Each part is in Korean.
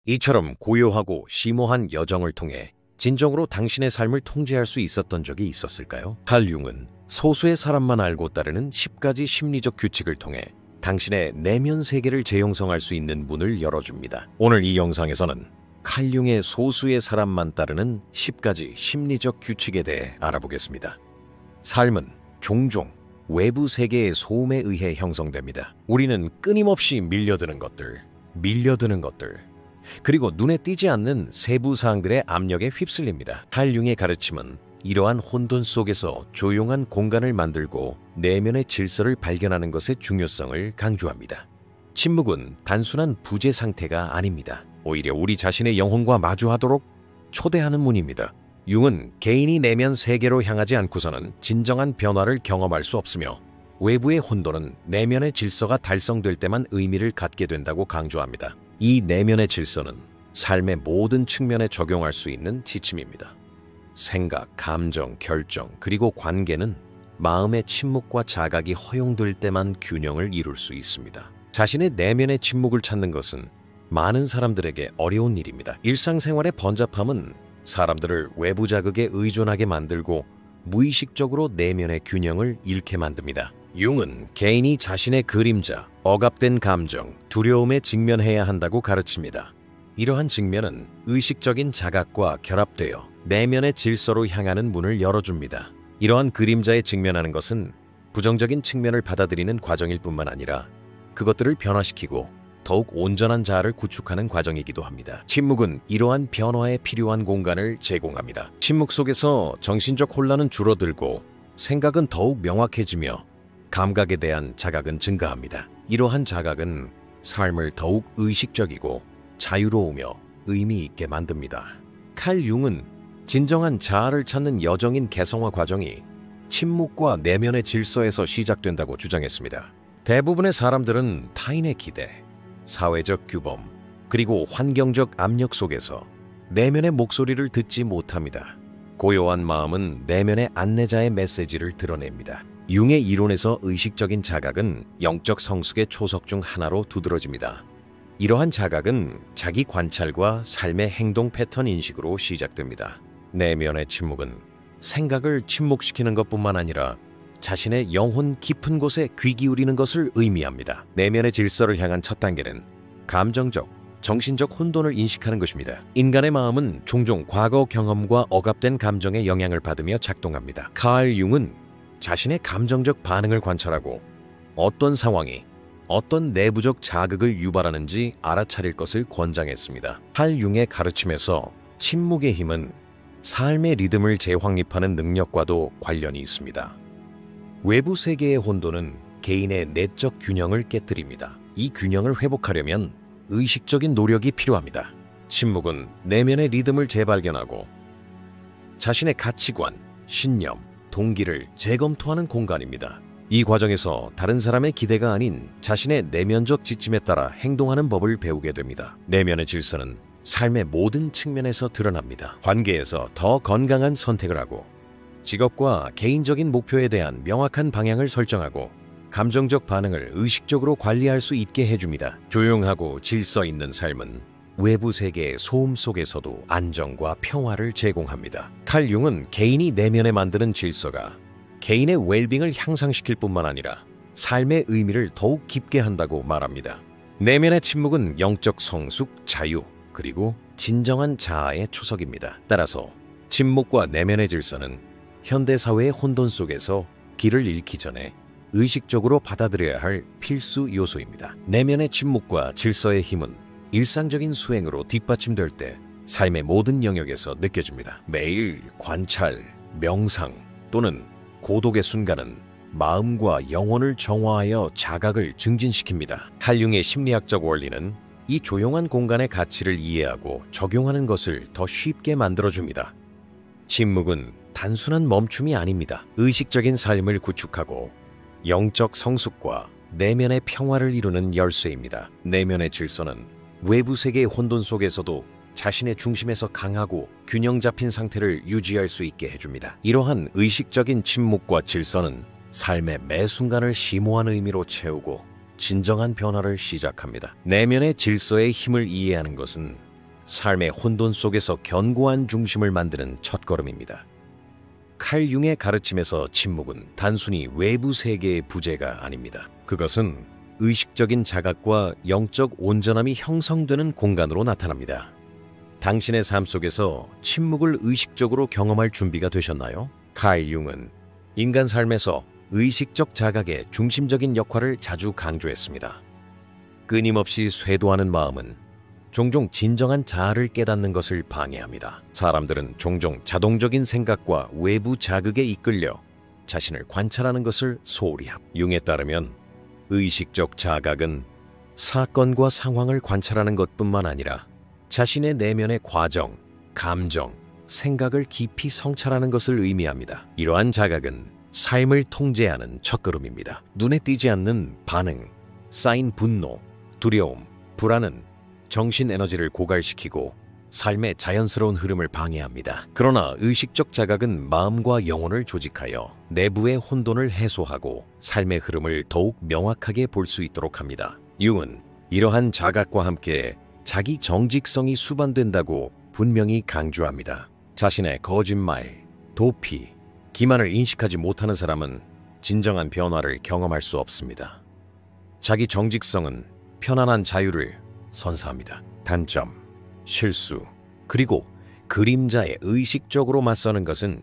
이처럼 고요하고 심오한 여정을 통해 진정으로 당신의 삶을 통제할 수 있었던 적이 있었을까요? 칼 융은 소수의 사람만 알고 따르는 10가지 심리적 규칙을 통해 당신의 내면 세계를 재형성할 수 있는 문을 열어줍니다. 오늘 이 영상에서는 칼 융의 소수의 사람만 따르는 10가지 심리적 규칙에 대해 알아보겠습니다. 삶은 종종 외부 세계의 소음에 의해 형성됩니다. 우리는 끊임없이 밀려드는 것들, 그리고 눈에 띄지 않는 세부 사항들의 압력에 휩쓸립니다. 칼 융의 가르침은 이러한 혼돈 속에서 조용한 공간을 만들고 내면의 질서를 발견하는 것의 중요성을 강조합니다. 침묵은 단순한 부재 상태가 아닙니다. 오히려 우리 자신의 영혼과 마주하도록 초대하는 문입니다. 융은 개인이 내면 세계로 향하지 않고서는 진정한 변화를 경험할 수 없으며 외부의 혼돈은 내면의 질서가 달성될 때만 의미를 갖게 된다고 강조합니다. 이 내면의 질서는 삶의 모든 측면에 적용할 수 있는 지침입니다. 생각, 감정, 결정, 그리고 관계는 마음의 침묵과 자각이 허용될 때만 균형을 이룰 수 있습니다. 자신의 내면의 침묵을 찾는 것은 많은 사람들에게 어려운 일입니다. 일상생활의 번잡함은 사람들을 외부 자극에 의존하게 만들고 무의식적으로 내면의 균형을 잃게 만듭니다. 융은 개인이 자신의 그림자, 억압된 감정, 두려움에 직면해야 한다고 가르칩니다. 이러한 직면은 의식적인 자각과 결합되어 내면의 질서로 향하는 문을 열어줍니다. 이러한 그림자에 직면하는 것은 부정적인 측면을 받아들이는 과정일 뿐만 아니라 그것들을 변화시키고 더욱 온전한 자아를 구축하는 과정이기도 합니다. 침묵은 이러한 변화에 필요한 공간을 제공합니다. 침묵 속에서 정신적 혼란은 줄어들고 생각은 더욱 명확해지며 감각에 대한 자각은 증가합니다. 이러한 자각은 삶을 더욱 의식적이고 자유로우며 의미 있게 만듭니다. 칼 융은 진정한 자아를 찾는 여정인 개성화 과정이 침묵과 내면의 질서에서 시작된다고 주장했습니다. 대부분의 사람들은 타인의 기대, 사회적 규범, 그리고 환경적 압력 속에서 내면의 목소리를 듣지 못합니다. 고요한 마음은 내면의 안내자의 메시지를 드러냅니다. 융의 이론에서 의식적인 자각은 영적 성숙의 초석 중 하나로 두드러집니다. 이러한 자각은 자기 관찰과 삶의 행동 패턴 인식으로 시작됩니다. 내면의 침묵은 생각을 침묵시키는 것뿐만 아니라 자신의 영혼 깊은 곳에 귀 기울이는 것을 의미합니다. 내면의 질서를 향한 첫 단계는 감정적, 정신적 혼돈을 인식하는 것입니다. 인간의 마음은 종종 과거 경험과 억압된 감정의 영향을 받으며 작동합니다. 칼 융은 자신의 감정적 반응을 관찰하고 어떤 상황이 어떤 내부적 자극을 유발하는지 알아차릴 것을 권장했습니다. 칼 융의 가르침에서 침묵의 힘은 삶의 리듬을 재확립하는 능력과도 관련이 있습니다. 외부 세계의 혼돈은 개인의 내적 균형을 깨뜨립니다. 이 균형을 회복하려면 의식적인 노력이 필요합니다. 침묵은 내면의 리듬을 재발견하고 자신의 가치관, 신념, 동기를 재검토하는 공간입니다. 이 과정에서 다른 사람의 기대가 아닌 자신의 내면적 지침에 따라 행동하는 법을 배우게 됩니다. 내면의 질서는 삶의 모든 측면에서 드러납니다. 관계에서 더 건강한 선택을 하고 직업과 개인적인 목표에 대한 명확한 방향을 설정하고 감정적 반응을 의식적으로 관리할 수 있게 해줍니다. 조용하고 질서 있는 삶은 외부 세계의 소음 속에서도 안정과 평화를 제공합니다. 칼 융은 개인이 내면에 만드는 질서가 개인의 웰빙을 향상시킬 뿐만 아니라 삶의 의미를 더욱 깊게 한다고 말합니다. 내면의 침묵은 영적 성숙, 자유, 그리고 진정한 자아의 초석입니다. 따라서 침묵과 내면의 질서는 현대사회의 혼돈 속에서 길을 잃기 전에 의식적으로 받아들여야 할 필수 요소입니다. 내면의 침묵과 질서의 힘은 일상적인 수행으로 뒷받침될 때 삶의 모든 영역에서 느껴집니다. 매일 관찰, 명상 또는 고독의 순간은 마음과 영혼을 정화하여 자각을 증진시킵니다. 칼 융의 심리학적 원리는 이 조용한 공간의 가치를 이해하고 적용하는 것을 더 쉽게 만들어줍니다. 침묵은 단순한 멈춤이 아닙니다. 의식적인 삶을 구축하고 영적 성숙과 내면의 평화를 이루는 열쇠입니다. 내면의 질서는 외부 세계의 혼돈 속에서도 자신의 중심에서 강하고 균형 잡힌 상태를 유지할 수 있게 해줍니다. 이러한 의식적인 침묵과 질서는 삶의 매 순간을 심오한 의미로 채우고 진정한 변화를 시작합니다. 내면의 질서의 힘을 이해하는 것은 삶의 혼돈 속에서 견고한 중심을 만드는 첫걸음입니다. 칼 융의 가르침에서 침묵은 단순히 외부 세계의 부재가 아닙니다. 그것은 의식적인 자각과 영적 온전함이 형성되는 공간으로 나타납니다. 당신의 삶 속에서 침묵을 의식적으로 경험할 준비가 되셨나요? 칼 융은 인간 삶에서 의식적 자각의 중심적인 역할을 자주 강조했습니다. 끊임없이 쇄도하는 마음은 종종 진정한 자아를 깨닫는 것을 방해합니다. 사람들은 종종 자동적인 생각과 외부 자극에 이끌려 자신을 관찰하는 것을 소홀히 합니다. 융에 따르면 의식적 자각은 사건과 상황을 관찰하는 것뿐만 아니라 자신의 내면의 과정, 감정, 생각을 깊이 성찰하는 것을 의미합니다. 이러한 자각은 삶을 통제하는 첫걸음입니다. 눈에 띄지 않는 반응, 쌓인 분노, 두려움, 불안은 정신 에너지를 고갈시키고 삶의 자연스러운 흐름을 방해합니다. 그러나 의식적 자각은 마음과 영혼을 조직하여 내부의 혼돈을 해소하고 삶의 흐름을 더욱 명확하게 볼 수 있도록 합니다. 융은 이러한 자각과 함께 자기 정직성이 수반된다고 분명히 강조합니다. 자신의 거짓말, 도피, 기만을 인식하지 못하는 사람은 진정한 변화를 경험할 수 없습니다. 자기 정직성은 편안한 자유를 선사합니다. 단점, 실수, 그리고 그림자에 의식적으로 맞서는 것은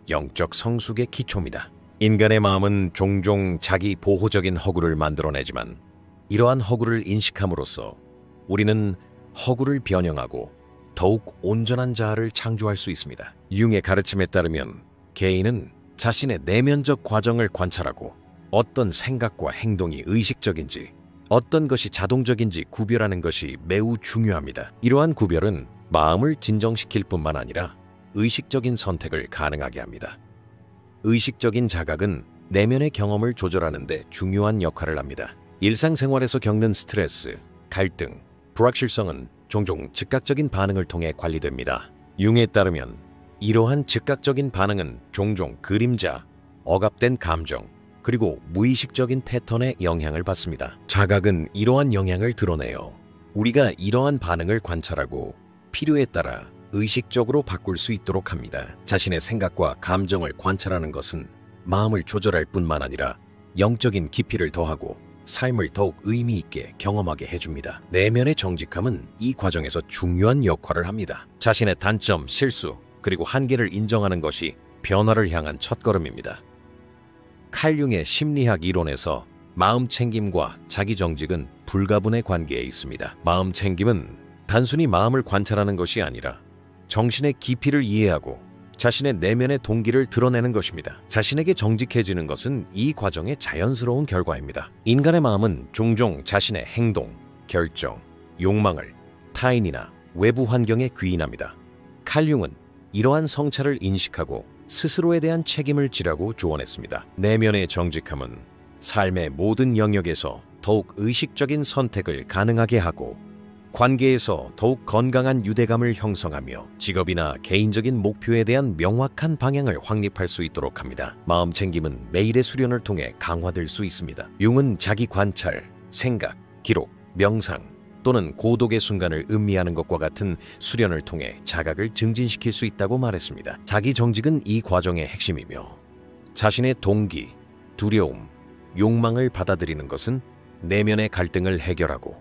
영적 성숙의 기초입니다. 인간의 마음은 종종 자기 보호적인 허구를 만들어내지만 이러한 허구를 인식함으로써 우리는 허구를 변형하고 더욱 온전한 자아를 창조할 수 있습니다. 융의 가르침에 따르면 개인은 자신의 내면적 과정을 관찰하고 어떤 생각과 행동이 의식적인지 어떤 것이 자동적인지 구별하는 것이 매우 중요합니다. 이러한 구별은 마음을 진정시킬 뿐만 아니라 의식적인 선택을 가능하게 합니다. 의식적인 자각은 내면의 경험을 조절하는 데 중요한 역할을 합니다. 일상생활에서 겪는 스트레스, 갈등, 불확실성은 종종 즉각적인 반응을 통해 관리됩니다. 융에 따르면 이러한 즉각적인 반응은 종종 그림자, 억압된 감정, 그리고 무의식적인 패턴의 영향을 받습니다. 자각은 이러한 영향을 드러내요. 우리가 이러한 반응을 관찰하고 필요에 따라 의식적으로 바꿀 수 있도록 합니다. 자신의 생각과 감정을 관찰하는 것은 마음을 조절할 뿐만 아니라 영적인 깊이를 더하고 삶을 더욱 의미 있게 경험하게 해줍니다. 내면의 정직함은 이 과정에서 중요한 역할을 합니다. 자신의 단점, 실수, 그리고 한계를 인정하는 것이 변화를 향한 첫걸음입니다. 칼 융의 심리학 이론에서 마음 챙김과 자기 정직은 불가분의 관계에 있습니다. 마음 챙김은 단순히 마음을 관찰하는 것이 아니라 정신의 깊이를 이해하고 자신의 내면의 동기를 드러내는 것입니다. 자신에게 정직해지는 것은 이 과정의 자연스러운 결과입니다. 인간의 마음은 종종 자신의 행동, 결정, 욕망을 타인이나 외부 환경에 귀인합니다. 칼 융은 이러한 성찰을 인식하고 스스로에 대한 책임을 지라고 조언했습니다. 내면의 정직함은 삶의 모든 영역에서 더욱 의식적인 선택을 가능하게 하고 관계에서 더욱 건강한 유대감을 형성하며 직업이나 개인적인 목표에 대한 명확한 방향을 확립할 수 있도록 합니다. 마음 챙김은 매일의 수련을 통해 강화될 수 있습니다. 융은 자기 관찰, 생각, 기록, 명상 또는 고독의 순간을 음미하는 것과 같은 수련을 통해 자각을 증진시킬 수 있다고 말했습니다. 자기 정직은 이 과정의 핵심이며 자신의 동기, 두려움, 욕망을 받아들이는 것은 내면의 갈등을 해결하고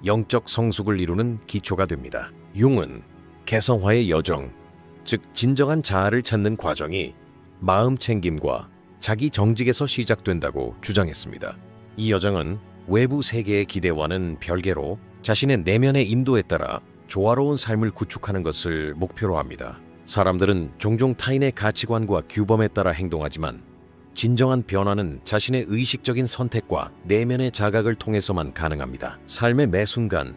영적 성숙을 이루는 기초가 됩니다. 융은 개성화의 여정, 즉 진정한 자아를 찾는 과정이 마음 챙김과 자기 정직에서 시작된다고 주장했습니다. 이 여정은 외부 세계의 기대와는 별개로 자신의 내면의 인도에 따라 조화로운 삶을 구축하는 것을 목표로 합니다. 사람들은 종종 타인의 가치관과 규범에 따라 행동하지만 진정한 변화는 자신의 의식적인 선택과 내면의 자각을 통해서만 가능합니다. 삶의 매 순간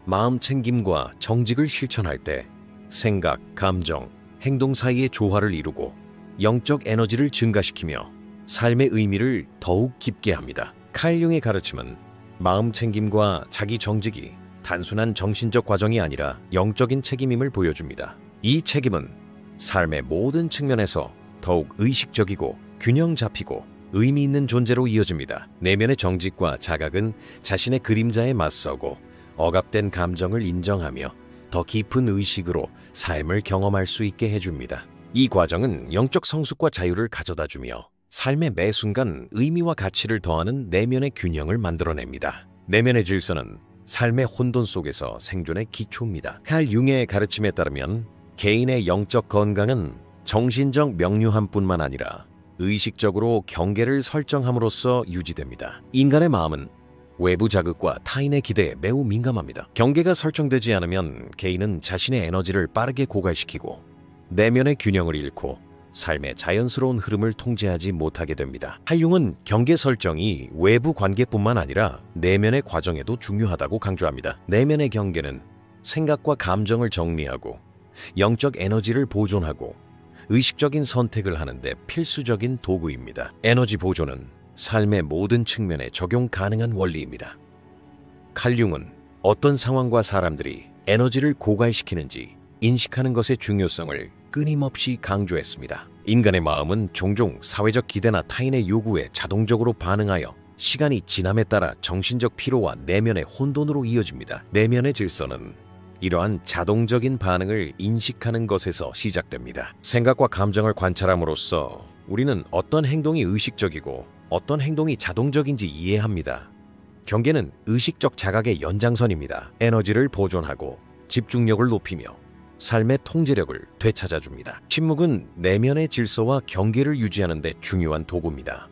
마음 챙김과 정직을 실천할 때 생각, 감정, 행동 사이의 조화를 이루고 영적 에너지를 증가시키며 삶의 의미를 더욱 깊게 합니다. 칼 융의 가르침은 마음 챙김과 자기 정직이 단순한 정신적 과정이 아니라 영적인 책임임을 보여줍니다. 이 책임은 삶의 모든 측면에서 더욱 의식적이고 균형 잡히고 의미 있는 존재로 이어집니다. 내면의 정직과 자각은 자신의 그림자에 맞서고 억압된 감정을 인정하며 더 깊은 의식으로 삶을 경험할 수 있게 해줍니다. 이 과정은 영적 성숙과 자유를 가져다주며 삶의 매 순간 의미와 가치를 더하는 내면의 균형을 만들어냅니다. 내면의 질서는 삶의 혼돈 속에서 생존의 기초입니다. 칼 융의 가르침에 따르면 개인의 영적 건강은 정신적 명료함뿐만 아니라 의식적으로 경계를 설정함으로써 유지됩니다. 인간의 마음은 외부 자극과 타인의 기대에 매우 민감합니다. 경계가 설정되지 않으면 개인은 자신의 에너지를 빠르게 고갈시키고 내면의 균형을 잃고 삶의 자연스러운 흐름을 통제하지 못하게 됩니다. 칼융은 경계 설정이 외부 관계뿐만 아니라 내면의 과정에도 중요하다고 강조합니다. 내면의 경계는 생각과 감정을 정리하고 영적 에너지를 보존하고 의식적인 선택을 하는데 필수적인 도구입니다. 에너지 보존은 삶의 모든 측면에 적용 가능한 원리입니다. 칼융은 어떤 상황과 사람들이 에너지를 고갈시키는지 인식하는 것의 중요성을 끊임없이 강조했습니다. 인간의 마음은 종종 사회적 기대나 타인의 요구에 자동적으로 반응하여 시간이 지남에 따라 정신적 피로와 내면의 혼돈으로 이어집니다. 내면의 질서는 이러한 자동적인 반응을 인식하는 것에서 시작됩니다. 생각과 감정을 관찰함으로써 우리는 어떤 행동이 의식적이고 어떤 행동이 자동적인지 이해합니다. 경계는 의식적 자각의 연장선입니다. 에너지를 보존하고 집중력을 높이며 삶의 통제력을 되찾아줍니다. 침묵은 내면의 질서와 경계를 유지하는 데 중요한 도구입니다.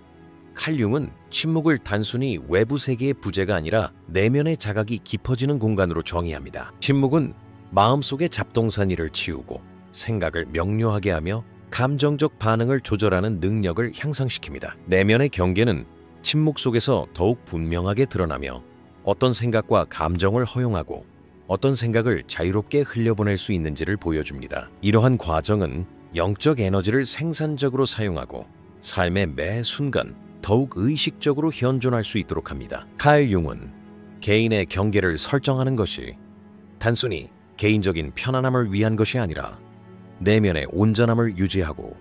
칼융은 침묵을 단순히 외부 세계의 부재가 아니라 내면의 자각이 깊어지는 공간으로 정의합니다. 침묵은 마음속의 잡동사니를 치우고 생각을 명료하게 하며 감정적 반응을 조절하는 능력을 향상시킵니다. 내면의 경계는 침묵 속에서 더욱 분명하게 드러나며 어떤 생각과 감정을 허용하고 어떤 생각을 자유롭게 흘려보낼 수 있는지를 보여줍니다. 이러한 과정은 영적 에너지를 생산적으로 사용하고 삶의 매 순간 더욱 의식적으로 현존할 수 있도록 합니다. 칼 융은 개인의 경계를 설정하는 것이 단순히 개인적인 편안함을 위한 것이 아니라 내면의 온전함을 유지하고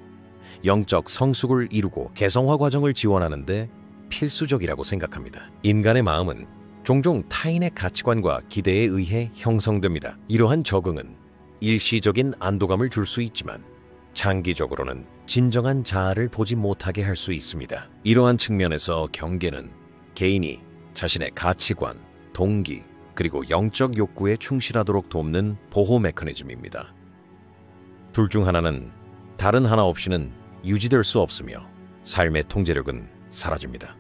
영적 성숙을 이루고 개성화 과정을 지원하는 데 필수적이라고 생각합니다. 인간의 마음은 종종 타인의 가치관과 기대에 의해 형성됩니다. 이러한 적응은 일시적인 안도감을 줄 수 있지만 장기적으로는 진정한 자아를 보지 못하게 할 수 있습니다. 이러한 측면에서 경계는 개인이 자신의 가치관, 동기, 그리고 영적 욕구에 충실하도록 돕는 보호 메커니즘입니다. 둘 중 하나는 다른 하나 없이는 유지될 수 없으며 삶의 통제력은 사라집니다.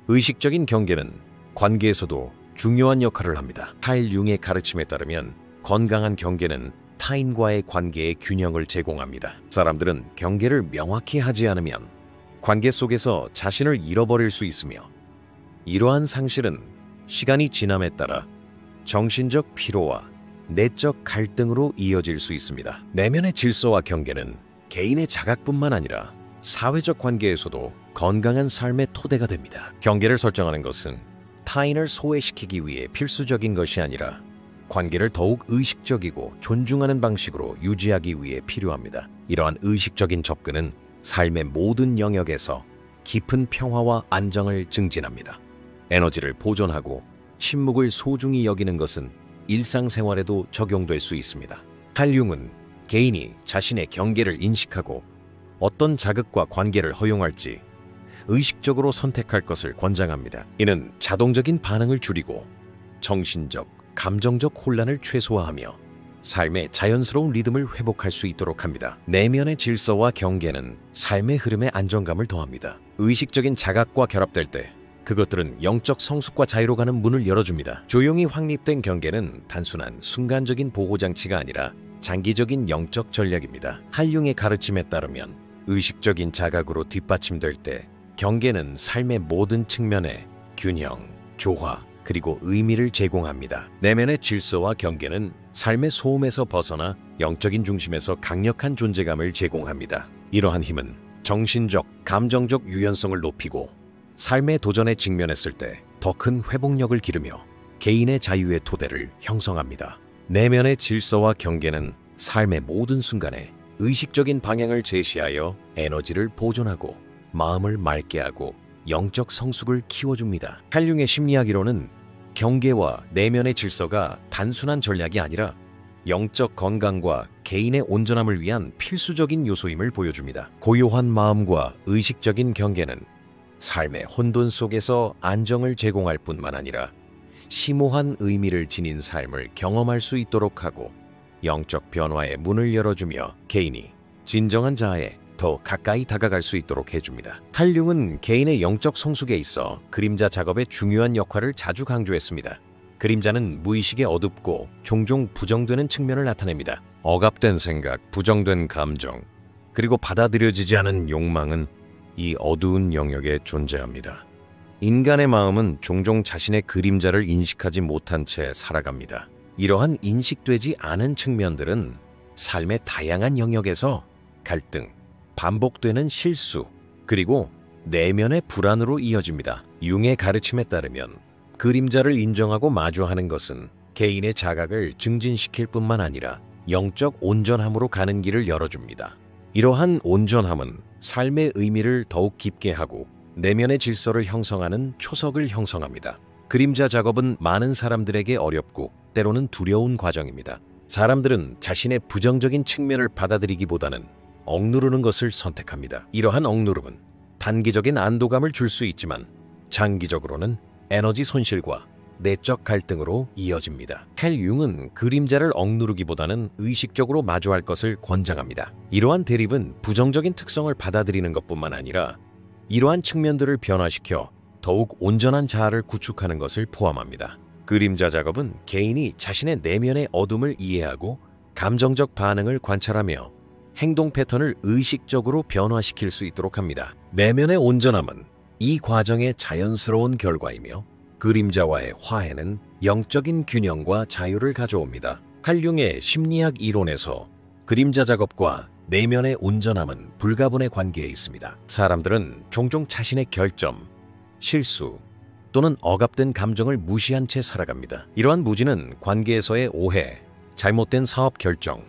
의식적인 경계는 관계에서도 중요한 역할을 합니다. 칼 융의 가르침에 따르면 건강한 경계는 타인과의 관계의 균형을 제공합니다. 사람들은 경계를 명확히 하지 않으면 관계 속에서 자신을 잃어버릴 수 있으며 이러한 상실은 시간이 지남에 따라 정신적 피로와 내적 갈등으로 이어질 수 있습니다. 내면의 질서와 경계는 개인의 자각뿐만 아니라 사회적 관계에서도 건강한 삶의 토대가 됩니다. 경계를 설정하는 것은 타인을 소외시키기 위해 필수적인 것이 아니라 관계를 더욱 의식적이고 존중하는 방식으로 유지하기 위해 필요합니다. 이러한 의식적인 접근은 삶의 모든 영역에서 깊은 평화와 안정을 증진합니다. 에너지를 보존하고 침묵을 소중히 여기는 것은 일상생활에도 적용될 수 있습니다. 칼 융은 개인이 자신의 경계를 인식하고 어떤 자극과 관계를 허용할지 의식적으로 선택할 것을 권장합니다. 이는 자동적인 반응을 줄이고 정신적, 감정적 혼란을 최소화하며 삶의 자연스러운 리듬을 회복할 수 있도록 합니다. 내면의 질서와 경계는 삶의 흐름에 안정감을 더합니다. 의식적인 자각과 결합될 때 그것들은 영적 성숙과 자유로 가는 문을 열어줍니다. 조용히 확립된 경계는 단순한 순간적인 보호장치가 아니라 장기적인 영적 전략입니다. 칼 융의 가르침에 따르면 의식적인 자각으로 뒷받침될 때 경계는 삶의 모든 측면에 균형, 조화, 그리고 의미를 제공합니다. 내면의 질서와 경계는 삶의 소음에서 벗어나 영적인 중심에서 강력한 존재감을 제공합니다. 이러한 힘은 정신적, 감정적 유연성을 높이고 삶의 도전에 직면했을 때 더 큰 회복력을 기르며 개인의 자유의 토대를 형성합니다. 내면의 질서와 경계는 삶의 모든 순간에 의식적인 방향을 제시하여 에너지를 보존하고 마음을 맑게 하고 영적 성숙을 키워줍니다. 칼 융의 심리학 이론은 경계와 내면의 질서가 단순한 전략이 아니라 영적 건강과 개인의 온전함을 위한 필수적인 요소임을 보여줍니다. 고요한 마음과 의식적인 경계는 삶의 혼돈 속에서 안정을 제공할 뿐만 아니라 심오한 의미를 지닌 삶을 경험할 수 있도록 하고 영적 변화의 문을 열어주며 개인이 진정한 자아에 더 가까이 다가갈 수 있도록 해줍니다. 칼융은 개인의 영적 성숙에 있어 그림자 작업의 중요한 역할을 자주 강조했습니다. 그림자는 무의식에 어둡고 종종 부정되는 측면을 나타냅니다. 억압된 생각, 부정된 감정, 그리고 받아들여지지 않은 욕망은 이 어두운 영역에 존재합니다. 인간의 마음은 종종 자신의 그림자를 인식하지 못한 채 살아갑니다. 이러한 인식되지 않은 측면들은 삶의 다양한 영역에서 갈등, 반복되는 실수, 그리고 내면의 불안으로 이어집니다. 융의 가르침에 따르면 그림자를 인정하고 마주하는 것은 개인의 자각을 증진시킬 뿐만 아니라 영적 온전함으로 가는 길을 열어줍니다. 이러한 온전함은 삶의 의미를 더욱 깊게 하고 내면의 질서를 형성하는 초석을 형성합니다. 그림자 작업은 많은 사람들에게 어렵고 때로는 두려운 과정입니다. 사람들은 자신의 부정적인 측면을 받아들이기보다는 억누르는 것을 선택합니다. 이러한 억누름은 단기적인 안도감을 줄 수 있지만 장기적으로는 에너지 손실과 내적 갈등으로 이어집니다. 칼 융은 그림자를 억누르기보다는 의식적으로 마주할 것을 권장합니다. 이러한 대립은 부정적인 특성을 받아들이는 것뿐만 아니라 이러한 측면들을 변화시켜 더욱 온전한 자아를 구축하는 것을 포함합니다. 그림자 작업은 개인이 자신의 내면의 어둠을 이해하고 감정적 반응을 관찰하며 행동 패턴을 의식적으로 변화시킬 수 있도록 합니다. 내면의 온전함은 이 과정의 자연스러운 결과이며 그림자와의 화해는 영적인 균형과 자유를 가져옵니다. 칼융의 심리학 이론에서 그림자 작업과 내면의 온전함은 불가분의 관계에 있습니다. 사람들은 종종 자신의 결점, 실수 또는 억압된 감정을 무시한 채 살아갑니다. 이러한 무지는 관계에서의 오해, 잘못된 사업 결정,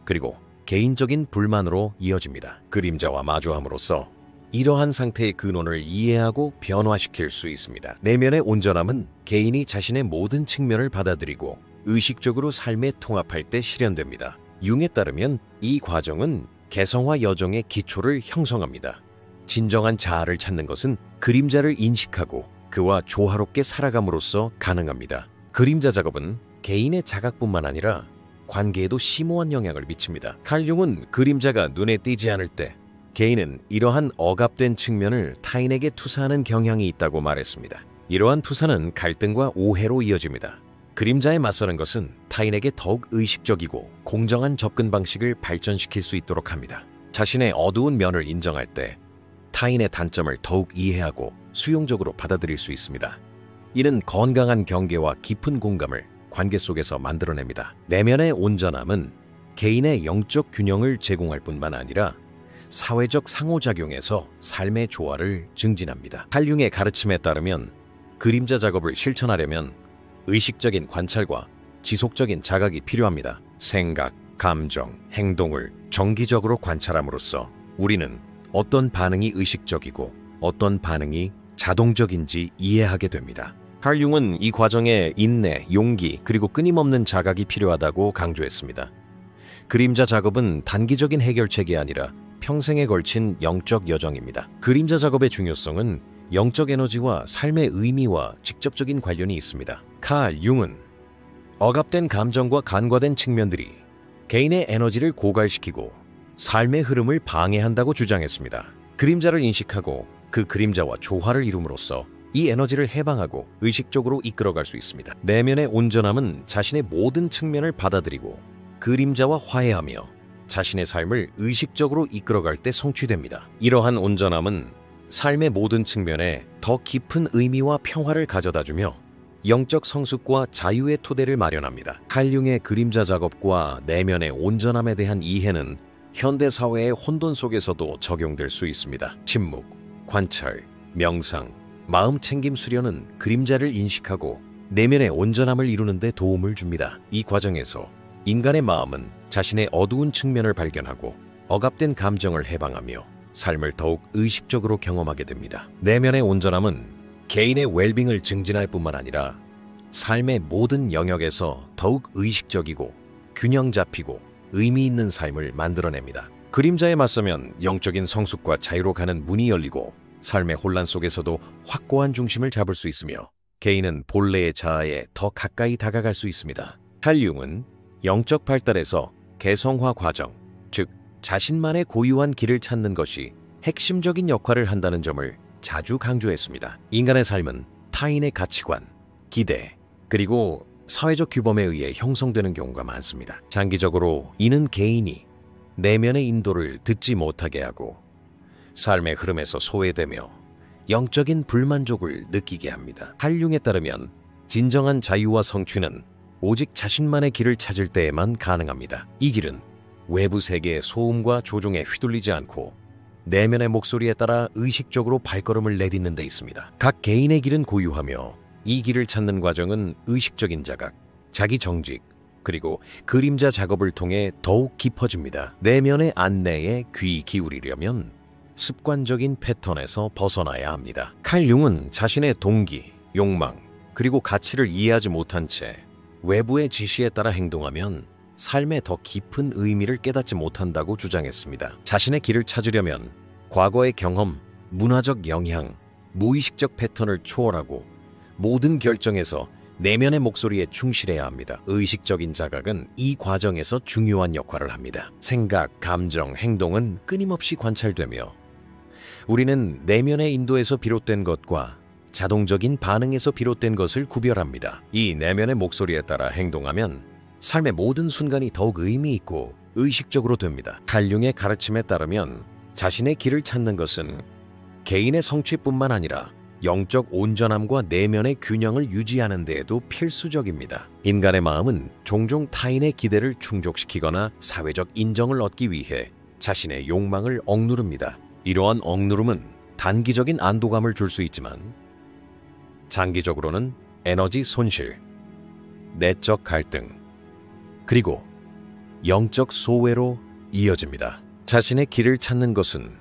그리고 개인적인 불만으로 이어집니다. 그림자와 마주함으로써 이러한 상태의 근원을 이해하고 변화시킬 수 있습니다. 내면의 온전함은 개인이 자신의 모든 측면을 받아들이고 의식적으로 삶에 통합할 때 실현됩니다. 융에 따르면 이 과정은 개성화 여정의 기초를 형성합니다. 진정한 자아를 찾는 것은 그림자를 인식하고 그와 조화롭게 살아감으로써 가능합니다. 그림자 작업은 개인의 자각뿐만 아니라 관계에도 심오한 영향을 미칩니다. 칼 융은 그림자가 눈에 띄지 않을 때 개인은 이러한 억압된 측면을 타인에게 투사하는 경향이 있다고 말했습니다. 이러한 투사는 갈등과 오해로 이어집니다. 그림자에 맞서는 것은 타인에게 더욱 의식적이고 공정한 접근 방식을 발전시킬 수 있도록 합니다. 자신의 어두운 면을 인정할 때 타인의 단점을 더욱 이해하고 수용적으로 받아들일 수 있습니다. 이는 건강한 경계와 깊은 공감을 관계 속에서 만들어냅니다. 내면의 온전함은 개인의 영적 균형을 제공할 뿐만 아니라 사회적 상호작용에서 삶의 조화를 증진합니다. 칼 융의 가르침에 따르면 그림자 작업을 실천하려면 의식적인 관찰과 지속적인 자각이 필요합니다. 생각, 감정, 행동을 정기적으로 관찰함으로써 우리는 어떤 반응이 의식적이고 어떤 반응이 자동적인지 이해하게 됩니다. 칼 융은 이 과정에 인내, 용기, 그리고 끊임없는 자각이 필요하다고 강조했습니다. 그림자 작업은 단기적인 해결책이 아니라 평생에 걸친 영적 여정입니다. 그림자 작업의 중요성은 영적 에너지와 삶의 의미와 직접적인 관련이 있습니다. 칼 융은 억압된 감정과 간과된 측면들이 개인의 에너지를 고갈시키고 삶의 흐름을 방해한다고 주장했습니다. 그림자를 인식하고 그 그림자와 조화를 이룸으로써 이 에너지를 해방하고 의식적으로 이끌어갈 수 있습니다. 내면의 온전함은 자신의 모든 측면을 받아들이고 그림자와 화해하며 자신의 삶을 의식적으로 이끌어갈 때 성취됩니다. 이러한 온전함은 삶의 모든 측면에 더 깊은 의미와 평화를 가져다주며 영적 성숙과 자유의 토대를 마련합니다. 칼 융의 그림자 작업과 내면의 온전함에 대한 이해는 현대 사회의 혼돈 속에서도 적용될 수 있습니다. 침묵, 관찰, 명상, 마음 챙김 수련은 그림자를 인식하고 내면의 온전함을 이루는 데 도움을 줍니다. 이 과정에서 인간의 마음은 자신의 어두운 측면을 발견하고 억압된 감정을 해방하며 삶을 더욱 의식적으로 경험하게 됩니다. 내면의 온전함은 개인의 웰빙을 증진할 뿐만 아니라 삶의 모든 영역에서 더욱 의식적이고 균형 잡히고 의미 있는 삶을 만들어냅니다. 그림자에 맞서면 영적인 성숙과 자유로 가는 문이 열리고 삶의 혼란 속에서도 확고한 중심을 잡을 수 있으며 개인은 본래의 자아에 더 가까이 다가갈 수 있습니다. 칼융은 영적 발달에서 개성화 과정, 즉 자신만의 고유한 길을 찾는 것이 핵심적인 역할을 한다는 점을 자주 강조했습니다. 인간의 삶은 타인의 가치관, 기대, 그리고 사회적 규범에 의해 형성되는 경우가 많습니다. 장기적으로 이는 개인이 내면의 인도를 듣지 못하게 하고 삶의 흐름에서 소외되며 영적인 불만족을 느끼게 합니다. 칼융에 따르면 진정한 자유와 성취는 오직 자신만의 길을 찾을 때에만 가능합니다. 이 길은 외부 세계의 소음과 조종에 휘둘리지 않고 내면의 목소리에 따라 의식적으로 발걸음을 내딛는 데 있습니다. 각 개인의 길은 고유하며 이 길을 찾는 과정은 의식적인 자각, 자기 정직, 그리고 그림자 작업을 통해 더욱 깊어집니다. 내면의 안내에 귀 기울이려면 습관적인 패턴에서 벗어나야 합니다. 칼융은 자신의 동기, 욕망, 그리고 가치를 이해하지 못한 채 외부의 지시에 따라 행동하면 삶에 더 깊은 의미를 깨닫지 못한다고 주장했습니다. 자신의 길을 찾으려면 과거의 경험, 문화적 영향, 무의식적 패턴을 초월하고 모든 결정에서 내면의 목소리에 충실해야 합니다. 의식적인 자각은 이 과정에서 중요한 역할을 합니다. 생각, 감정, 행동은 끊임없이 관찰되며 우리는 내면의 인도에서 비롯된 것과 자동적인 반응에서 비롯된 것을 구별합니다. 이 내면의 목소리에 따라 행동하면 삶의 모든 순간이 더욱 의미 있고 의식적으로 됩니다. 칼융의 가르침에 따르면 자신의 길을 찾는 것은 개인의 성취뿐만 아니라 영적 온전함과 내면의 균형을 유지하는 데에도 필수적입니다. 인간의 마음은 종종 타인의 기대를 충족시키거나 사회적 인정을 얻기 위해 자신의 욕망을 억누릅니다. 이러한 억누름은 단기적인 안도감을 줄 수 있지만 장기적으로는 에너지 손실, 내적 갈등, 그리고 영적 소외로 이어집니다. 자신의 길을 찾는 것은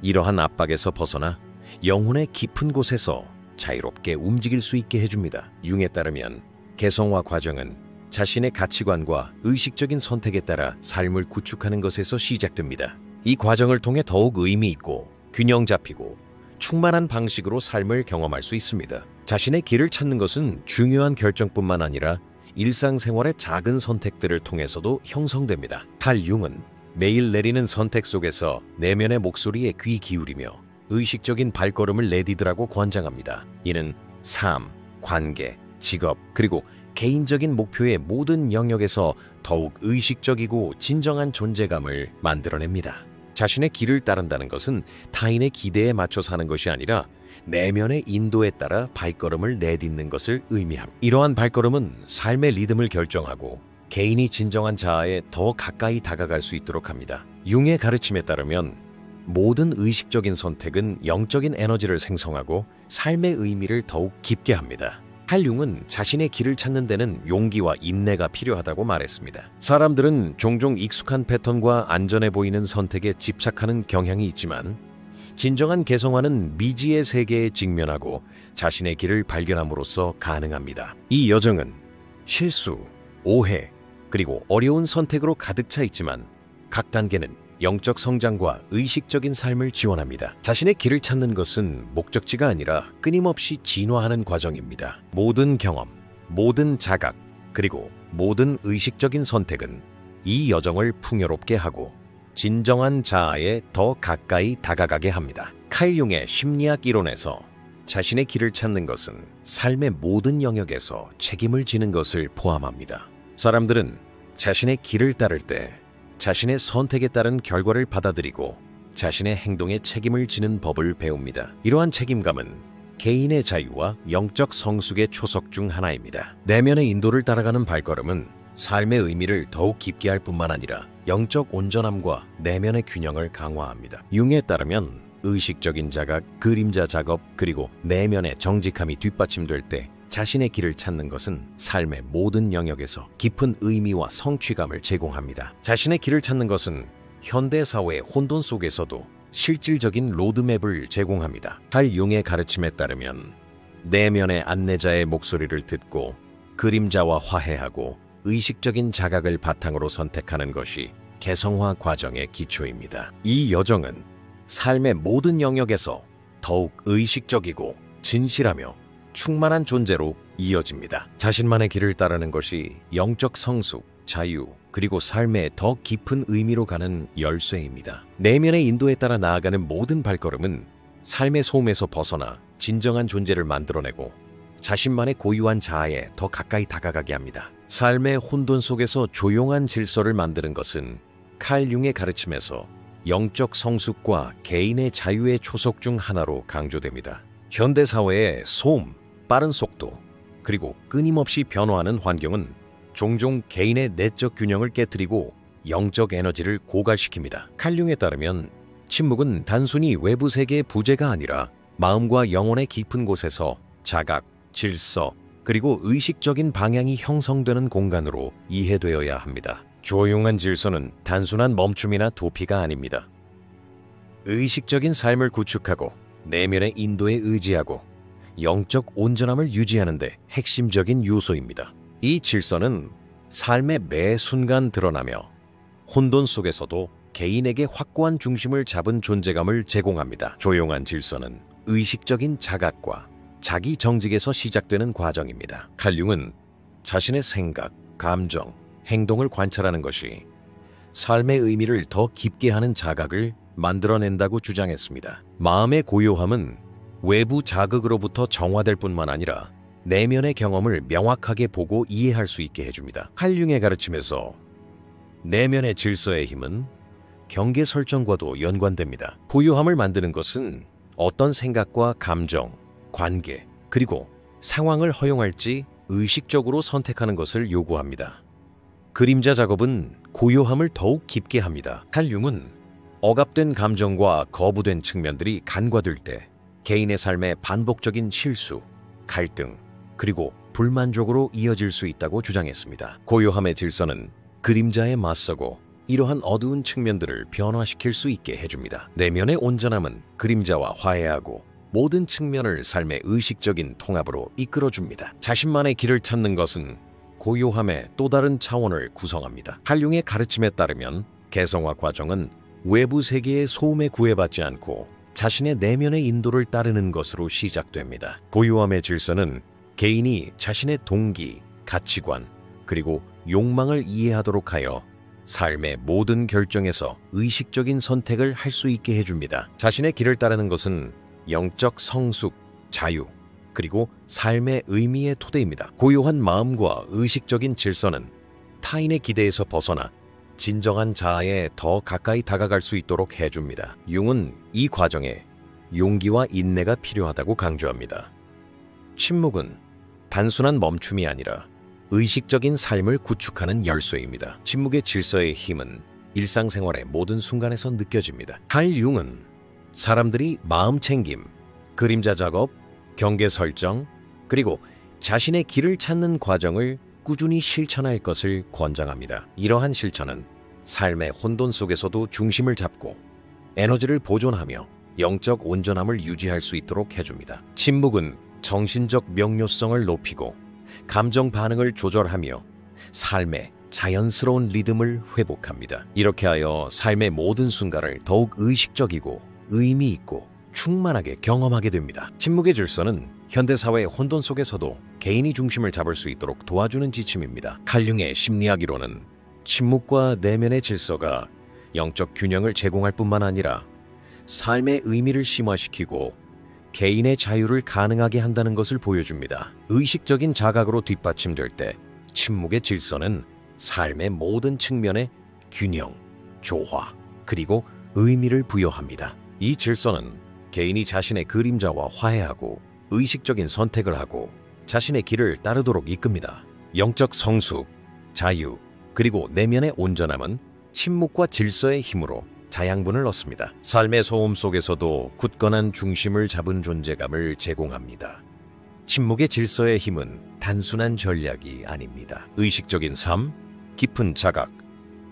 이러한 압박에서 벗어나 영혼의 깊은 곳에서 자유롭게 움직일 수 있게 해줍니다. 융에 따르면 개성화 과정은 자신의 가치관과 의식적인 선택에 따라 삶을 구축하는 것에서 시작됩니다. 이 과정을 통해 더욱 의미 있고 균형 잡히고 충만한 방식으로 삶을 경험할 수 있습니다. 자신의 길을 찾는 것은 중요한 결정뿐만 아니라 일상생활의 작은 선택들을 통해서도 형성됩니다. 칼융은 매일 내리는 선택 속에서 내면의 목소리에 귀 기울이며 의식적인 발걸음을 내디디라고 권장합니다. 이는 삶, 관계, 직업, 그리고 개인적인 목표의 모든 영역에서 더욱 의식적이고 진정한 존재감을 만들어냅니다. 자신의 길을 따른다는 것은 타인의 기대에 맞춰 사는 것이 아니라 내면의 인도에 따라 발걸음을 내딛는 것을 의미합니다. 이러한 발걸음은 삶의 리듬을 결정하고 개인이 진정한 자아에 더 가까이 다가갈 수 있도록 합니다. 융의 가르침에 따르면 모든 의식적인 선택은 영적인 에너지를 생성하고 삶의 의미를 더욱 깊게 합니다. 칼융은 자신의 길을 찾는 데는 용기와 인내가 필요하다고 말했습니다. 사람들은 종종 익숙한 패턴과 안전해 보이는 선택에 집착하는 경향이 있지만 진정한 개성화는 미지의 세계에 직면하고 자신의 길을 발견함으로써 가능합니다. 이 여정은 실수, 오해, 그리고 어려운 선택으로 가득 차 있지만 각 단계는 영적 성장과 의식적인 삶을 지원합니다. 자신의 길을 찾는 것은 목적지가 아니라 끊임없이 진화하는 과정입니다. 모든 경험, 모든 자각, 그리고 모든 의식적인 선택은 이 여정을 풍요롭게 하고 진정한 자아에 더 가까이 다가가게 합니다. 칼융의 심리학 이론에서 자신의 길을 찾는 것은 삶의 모든 영역에서 책임을 지는 것을 포함합니다. 사람들은 자신의 길을 따를 때 자신의 선택에 따른 결과를 받아들이고 자신의 행동에 책임을 지는 법을 배웁니다. 이러한 책임감은 개인의 자유와 영적 성숙의 초석 중 하나입니다. 내면의 인도를 따라가는 발걸음은 삶의 의미를 더욱 깊게 할 뿐만 아니라 영적 온전함과 내면의 균형을 강화합니다. 융에 따르면 의식적인 자각, 그림자 작업, 그리고 내면의 정직함이 뒷받침될 때 자신의 길을 찾는 것은 삶의 모든 영역에서 깊은 의미와 성취감을 제공합니다. 자신의 길을 찾는 것은 현대사회의 혼돈 속에서도 실질적인 로드맵을 제공합니다. 칼융의 가르침에 따르면 내면의 안내자의 목소리를 듣고 그림자와 화해하고 의식적인 자각을 바탕으로 선택하는 것이 개성화 과정의 기초입니다. 이 여정은 삶의 모든 영역에서 더욱 의식적이고 진실하며 충만한 존재로 이어집니다. 자신만의 길을 따르는 것이 영적 성숙, 자유, 그리고 삶의 더 깊은 의미로 가는 열쇠입니다. 내면의 인도에 따라 나아가는 모든 발걸음은 삶의 소음에서 벗어나 진정한 존재를 만들어내고 자신만의 고유한 자아에 더 가까이 다가가게 합니다. 삶의 혼돈 속에서 조용한 질서를 만드는 것은 칼 융의 가르침에서 영적 성숙과 개인의 자유의 초석 중 하나로 강조됩니다. 현대 사회의 소음, 빠른 속도, 그리고 끊임없이 변화하는 환경은 종종 개인의 내적 균형을 깨트리고 영적 에너지를 고갈시킵니다. 칼 융에 따르면 침묵은 단순히 외부 세계의 부재가 아니라 마음과 영혼의 깊은 곳에서 자각, 질서, 그리고 의식적인 방향이 형성되는 공간으로 이해되어야 합니다. 조용한 질서는 단순한 멈춤이나 도피가 아닙니다. 의식적인 삶을 구축하고 내면의 인도에 의지하고 영적 온전함을 유지하는 데 핵심적인 요소입니다. 이 질서는 삶의 매 순간 드러나며 혼돈 속에서도 개인에게 확고한 중심을 잡은 존재감을 제공합니다. 조용한 질서는 의식적인 자각과 자기 정직에서 시작되는 과정입니다. 칼 융은 자신의 생각, 감정, 행동을 관찰하는 것이 삶의 의미를 더 깊게 하는 자각을 만들어낸다고 주장했습니다. 마음의 고요함은 외부 자극으로부터 정화될 뿐만 아니라 내면의 경험을 명확하게 보고 이해할 수 있게 해줍니다. 칼 융의 가르침에서 내면의 질서의 힘은 경계 설정과도 연관됩니다. 고요함을 만드는 것은 어떤 생각과 감정, 관계, 그리고 상황을 허용할지 의식적으로 선택하는 것을 요구합니다. 그림자 작업은 고요함을 더욱 깊게 합니다. 칼 융은 억압된 감정과 거부된 측면들이 간과될 때 개인의 삶에 반복적인 실수, 갈등, 그리고 불만족으로 이어질 수 있다고 주장했습니다. 고요함의 질서는 그림자에 맞서고 이러한 어두운 측면들을 변화시킬 수 있게 해줍니다. 내면의 온전함은 그림자와 화해하고 모든 측면을 삶의 의식적인 통합으로 이끌어줍니다. 자신만의 길을 찾는 것은 고요함의 또 다른 차원을 구성합니다. 칼 융의 가르침에 따르면 개성화 과정은 외부 세계의 소음에 구애받지 않고 자신의 내면의 인도를 따르는 것으로 시작됩니다. 고요함의 질서는 개인이 자신의 동기, 가치관, 그리고 욕망을 이해하도록 하여 삶의 모든 결정에서 의식적인 선택을 할 수 있게 해줍니다. 자신의 길을 따르는 것은 영적 성숙, 자유, 그리고 삶의 의미의 토대입니다. 고요한 마음과 의식적인 질서는 타인의 기대에서 벗어나 진정한 자아에 더 가까이 다가갈 수 있도록 해줍니다. 융은 이 과정에 용기와 인내가 필요하다고 강조합니다. 침묵은 단순한 멈춤이 아니라 의식적인 삶을 구축하는 열쇠입니다. 침묵의 질서의 힘은 일상생활의 모든 순간에서 느껴집니다. 칼 융은 사람들이 마음 챙김, 그림자 작업, 경계 설정, 그리고 자신의 길을 찾는 과정을 꾸준히 실천할 것을 권장합니다. 이러한 실천은 삶의 혼돈 속에서도 중심을 잡고 에너지를 보존하며 영적 온전함을 유지할 수 있도록 해줍니다. 침묵은 정신적 명료성을 높이고 감정 반응을 조절하며 삶의 자연스러운 리듬을 회복합니다. 이렇게 하여 삶의 모든 순간을 더욱 의식적이고 의미 있고 충만하게 경험하게 됩니다. 침묵의 질서는 현대사회의 혼돈 속에서도 개인이 중심을 잡을 수 있도록 도와주는 지침입니다. 칼 융의 심리학 이론은 침묵과 내면의 질서가 영적 균형을 제공할 뿐만 아니라 삶의 의미를 심화시키고 개인의 자유를 가능하게 한다는 것을 보여줍니다. 의식적인 자각으로 뒷받침될 때 침묵의 질서는 삶의 모든 측면에 균형, 조화, 그리고 의미를 부여합니다. 이 질서는 개인이 자신의 그림자와 화해하고 의식적인 선택을 하고 자신의 길을 따르도록 이끕니다. 영적 성숙, 자유, 그리고 내면의 온전함은 침묵과 질서의 힘으로 자양분을 얻습니다. 삶의 소음 속에서도 굳건한 중심을 잡은 존재감을 제공합니다. 침묵의 질서의 힘은 단순한 전략이 아닙니다. 의식적인 삶, 깊은 자각,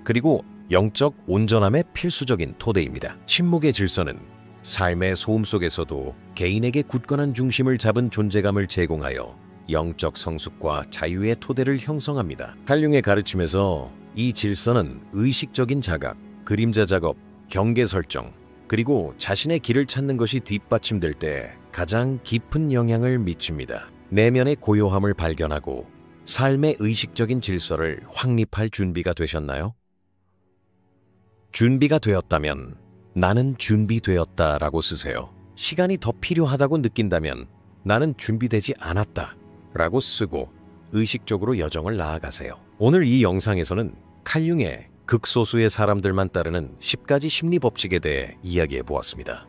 그리고 영적 온전함의 필수적인 토대입니다. 침묵의 질서는 삶의 소음 속에서도 개인에게 굳건한 중심을 잡은 존재감을 제공하여 영적 성숙과 자유의 토대를 형성합니다. 칼융의 가르침에서 이 질서는 의식적인 자각, 그림자 작업, 경계 설정, 그리고 자신의 길을 찾는 것이 뒷받침될 때 가장 깊은 영향을 미칩니다. 내면의 고요함을 발견하고 삶의 의식적인 질서를 확립할 준비가 되셨나요? 준비가 되었다면 나는 준비되었다라고 쓰세요. 시간이 더 필요하다고 느낀다면 나는 준비되지 않았다 라고 쓰고 의식적으로 여정을 나아가세요. 오늘 이 영상에서는 칼융의 극소수의 사람들만 따르는 10가지 심리 법칙에 대해 이야기해 보았습니다.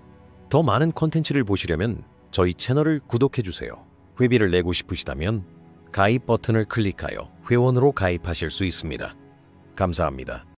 더 많은 콘텐츠를 보시려면 저희 채널을 구독해 주세요. 회비를 내고 싶으시다면 가입 버튼을 클릭하여 회원으로 가입하실 수 있습니다. 감사합니다.